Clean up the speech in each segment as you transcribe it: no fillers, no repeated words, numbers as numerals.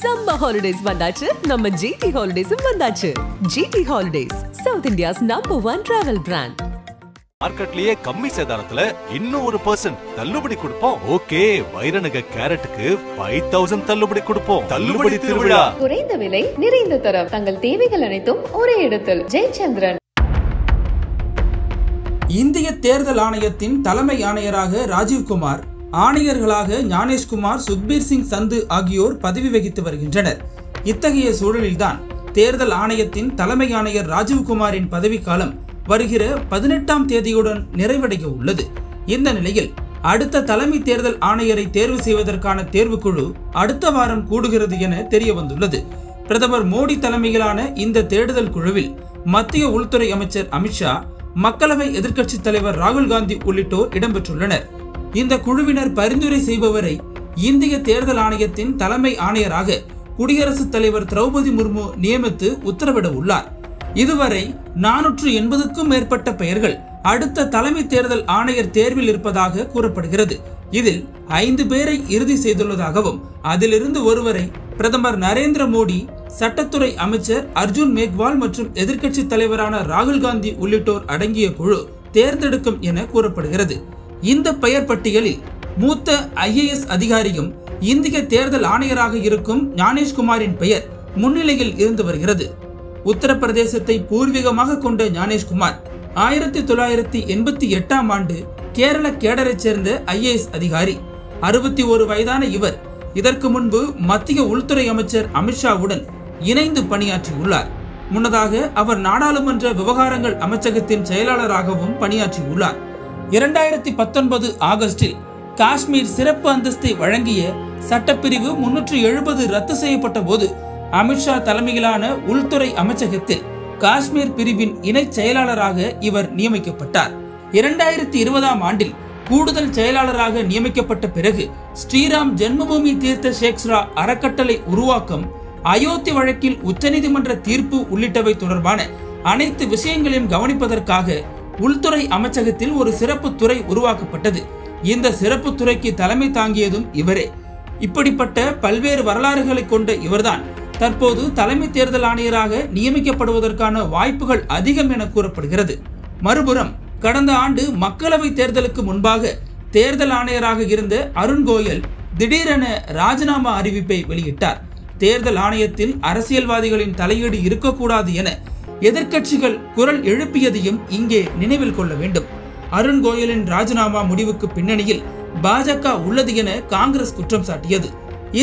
Summer holidays வந்தாச்சு, நம்ம GT ஹாலிடேஸும் வந்தாச்சு. GT holidays, south India's #1 travel brand. மார்க்கெட்லயே கம்மி சேதாரத்துல இன்னும் 1% தள்ளுபடி கொடுப்போம். ஓகே, வைரநக கேரட்டுக்கு 5000 தள்ளுபடி கொடுப்போம். தள்ளுபடி திருவிழா. குறைந்த விலை, நிறைந்த தரம், தங்கள் தேவைகள் அனைத்தும் ஒரே இடத்தில். ஜெயச்சந்திரன். இந்திய தேர்தல் ஆணையத்தின் தலைமை ஆணையராக ராஜீவ்குமார், ஆணையர்களாக ஞானேஷ்குமார், சுக்பீர் சிங் சந்து ஆகியோர் பதவி வகித்து வருகின்றனர். இத்தகைய சூழலில்தான் தேர்தல் ஆணையத்தின் தலைமை ஆணையர் ராஜீவ்குமாரின் பதவிக்காலம் வருகிற 18ஆம் தேதியுடன் நிறைவடைய உள்ளது. இந்த நிலையில் அடுத்த தலைமை தேர்தல் ஆணையரை தேர்வு செய்வதற்கான தேர்வுக்குழு அடுத்த வாரம் கூடுகிறது என தெரிய வந்துள்ளது. பிரதமர் மோடி தலைமையிலான இந்த தேடுதல் குழுவில் மத்திய உள்துறை அமைச்சர் அமித்ஷா, மக்களவை எதிர்க்கட்சி தலைவர் ராகுல் காந்தி உள்ளிட்டோர் இடம்பெற்றுள்ளனர். இந்த குழுவினர் பரிந்துரை செய்பவரை இந்திய தேர்தல் ஆணையத்தின் தலைமை ஆணையராக குடியரசுத் தலைவர் திரௌபதி முர்மு நியமித்து உத்தரவிட உள்ளார். இதுவரை 480க்கும் மேற்பட்ட பெயர்கள் அடுத்த தலைமை தேர்தல் ஆணையர் தேர்வில் இருப்பதாக கூறப்படுகிறது. இதில் 5 பேரை இறுதி செய்துள்ளதாகவும், அதிலிருந்து ஒருவரை பிரதமர் நரேந்திர மோடி, சட்டத்துறை அமைச்சர் அர்ஜுன் மேக்வால் மற்றும் எதிர்க்கட்சி தலைவரான ராகுல் காந்தி உள்ளிட்டோர் அடங்கிய குழு தேர்ந்தெடுக்கும் என கூறப்படுகிறது. இந்த பெயர் பட்டியலில் மூத்த IAS அதிகாரியும் இந்திய தேர்தல் ஆணையராக இருக்கும் ஞானேஷ்குமாரின் பெயர் முன்னிலையில் இருந்து வருகிறது. உத்தரப்பிரதேசத்தை பூர்வீகமாக கொண்ட ஞானேஷ்குமார் 1988ஆம் ஆண்டு கேரள கேடரைச் சேர்ந்த IAS அதிகாரி. 61 வயதான இவர் இதற்கு முன்பு மத்திய உள்துறை அமைச்சர் அமித்ஷாவுடன் இணைந்து பணியாற்றியுள்ளார். முன்னதாக அவர் நாடாளுமன்ற விவகாரங்கள் அமைச்சகத்தின் செயலாளராகவும் பணியாற்றியுள்ளார். 2019 ஆகஸ்டில் காஷ்மீர் சிறப்பு அந்தஸ்தை வழங்கிய சட்டப்பிரிவு 370 ரத்து செய்யப்பட்ட போது அமித்ஷா தலைமையிலான உள்துறை அமைச்சகத்தில் காஷ்மீர் பிரிவின் இணை செயலாளராக இவர் நியமிக்கப்பட்டார். 2020ஆம் ஆண்டில் கூடுதல் செயலாளராக நியமிக்கப்பட்ட பிறகு ஸ்ரீராம் ஜென்மபூமி தீர்த்த ஷேக்ஸ்ரா அறக்கட்டளை உருவாக்கம், அயோத்தி வழக்கில் உச்சநீதிமன்ற தீர்ப்பு உள்ளிட்டவை தொடர்பான அனைத்து விஷயங்களையும் கவனிப்பதற்காக உள்துறை அமைச்சகத்தில் ஒரு சிறப்பு துறை உருவாக்கப்பட்டது. இந்த சிறப்பு துறைக்கு தலைமை தாங்கியதும் இவரே. இப்படிப்பட்ட பல்வேறு வரலாறுகளை கொண்ட இவர்தான் தற்போது தலைமை தேர்தல் ஆணையராக நியமிக்கப்படுவதற்கான வாய்ப்புகள் அதிகம் என கூறப்படுகிறது. மறுபுறம் கடந்த ஆண்டு மக்களவை தேர்தலுக்கு முன்பாக தேர்தல் ஆணையராக இருந்த அருண் கோயல் திடீரென ராஜினாமா அறிவிப்பை வெளியிட்டார். தேர்தல் ஆணையத்தில் அரசியல்வாதிகளின் தலையீடு இருக்கக்கூடாது என எதிர்க்கட்சிகள் குரல் எழுப்பியதையும் இங்கே நினைவில் கொள்ள வேண்டும். அருண் கோயலின் ராஜினாமா முடிவுக்கு பின்னணியில் பாஜக உள்ளது என காங்கிரஸ் குற்றம் சாட்டியது.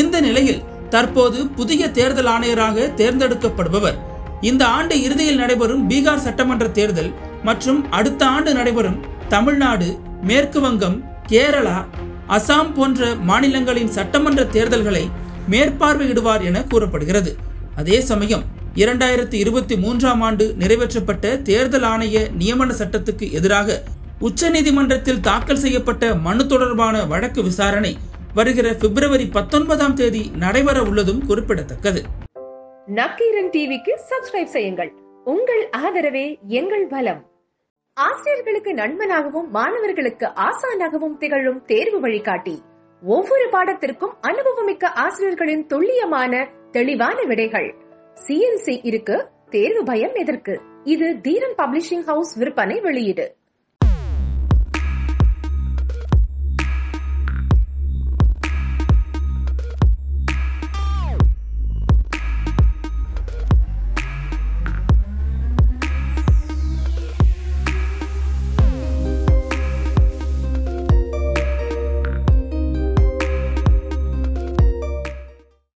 இந்த நிலையில் தற்போது புதிய தேர்தல் ஆணையராக தேர்ந்தெடுக்கப்படுபவர் இந்த ஆண்டு இறுதியில் நடைபெறும் பீகார் சட்டமன்ற தேர்தல் மற்றும் அடுத்த ஆண்டு நடைபெறும் தமிழ்நாடு, மேற்கு வங்கம், கேரளா, அசாம் போன்ற மாநிலங்களின் சட்டமன்ற தேர்தல்களை மேற்பார்வையிடுவார் என கூறப்படுகிறது. அதே சமயம் 2023ஆம் ஆண்டு நிறைவேற்றப்பட்ட தேர்தல் ஆணைய நியமன சட்டத்துக்கு எதிராக உச்சநீதிமன்றத்தில் தாக்கல் செய்யப்பட்ட மனு தொடர்பான வழக்கு விசாரணை வருகிற பிப்ரவரி 19ஆம் தேதி நடைபெற உள்ளதும் குறிப்பிடத்தக்கது. நக்கீரன் டிவிக்கு சப்ஸ்கிரைப் செய்யுங்கள். உங்கள் ஆதரவே எங்கள் பலம். ஆசிரியர்களுக்கு நண்பனாகவும் மாணவர்களுக்கு ஆசானாகவும் திகழும் தேர்வு வழிகாட்டி. ஒவ்வொரு பாடத்திற்கும் அனுபவமிக்க ஆசிரியர்களின் துல்லியமான தெளிவான விடைகள். CNC இருக்கு, தேர்வு பயம் எதற்கு? இது தீரன் பப்ளிஷிங் ஹவுஸ் விற்பனை வெளியீடு.